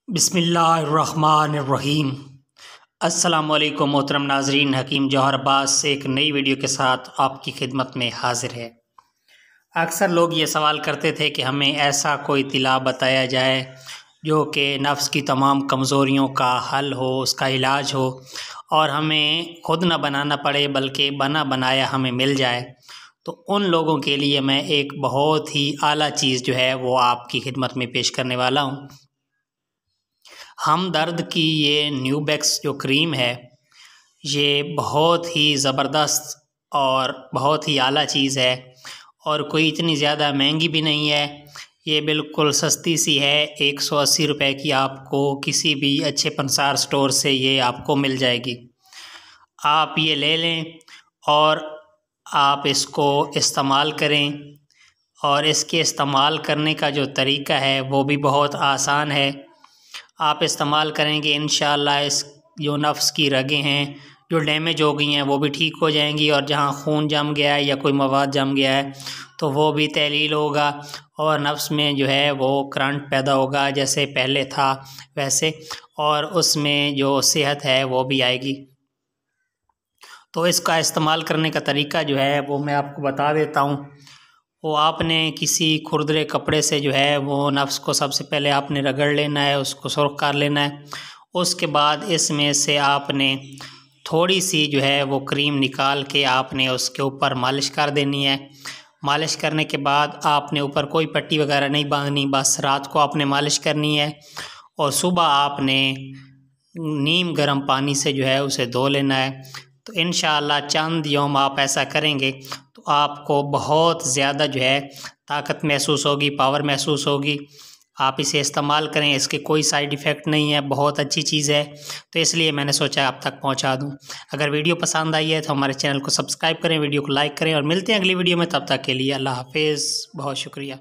बिस्मिल्लाहिर्रहमानिर्रहीम। अस्सलामुअलैकुम मोहतरम नाजरीन, हकीम जौहर अब्बास से एक नई वीडियो के साथ आपकी खिदमत में हाजिर है। अक्सर लोग ये सवाल करते थे कि हमें ऐसा कोई तिला बताया जाए जो कि नफ्स की तमाम कमज़ोरियों का हल हो, उसका इलाज हो और हमें खुद ना बनाना पड़े बल्कि बना बनाया हमें मिल जाए। तो उन लोगों के लिए मैं एक बहुत ही आला चीज़ जो है वो आपकी खिदमत में पेश करने वाला हूँ। हमदर्द की ये न्यूबैक्स जो क्रीम है, ये बहुत ही ज़बरदस्त और बहुत ही आला चीज़ है और कोई इतनी ज़्यादा महंगी भी नहीं है। ये बिल्कुल सस्ती सी है, 180 रुपए की आपको किसी भी अच्छे पंसार स्टोर से ये आपको मिल जाएगी। आप ये ले लें और आप इसको इस्तेमाल करें और इसके इस्तेमाल करने का जो तरीका है वो भी बहुत आसान है। आप इस्तेमाल करेंगे इंशाअल्लाह इस जो नफ्स की रगें हैं जो डैमेज हो गई हैं वो भी ठीक हो जाएंगी और जहाँ खून जम गया है या कोई मवाद जम गया है तो वो भी तहलील होगा और नफ्स में जो है वो करंट पैदा होगा जैसे पहले था वैसे, और उसमें जो सेहत है वो भी आएगी। तो इसका इस्तेमाल करने का तरीका जो है वो मैं आपको बता देता हूँ। वो आपने किसी खुरदरे कपड़े से जो है वो नफ्स को सबसे पहले आपने रगड़ लेना है, उसको सुर्ख कर लेना है। उसके बाद इसमें से आपने थोड़ी सी जो है वो क्रीम निकाल के आपने उसके ऊपर मालिश कर देनी है। मालिश करने के बाद आपने ऊपर कोई पट्टी वगैरह नहीं बांधनी, बस रात को आपने मालिश करनी है और सुबह आपने नीम गर्म पानी से जो है उसे धो लेना है। तो इंशाअल्लाह चंद यौम आप ऐसा करेंगे तो आपको बहुत ज़्यादा जो है ताकत महसूस होगी, पावर महसूस होगी। आप इसे इस्तेमाल करें, इसके कोई साइड इफ़ेक्ट नहीं है, बहुत अच्छी चीज़ है। तो इसलिए मैंने सोचा आप तक पहुंचा दूं। अगर वीडियो पसंद आई है तो हमारे चैनल को सब्सक्राइब करें, वीडियो को लाइक करें और मिलते हैं अगली वीडियो में। तब तक के लिए अल्लाह हाफिज़, बहुत शुक्रिया।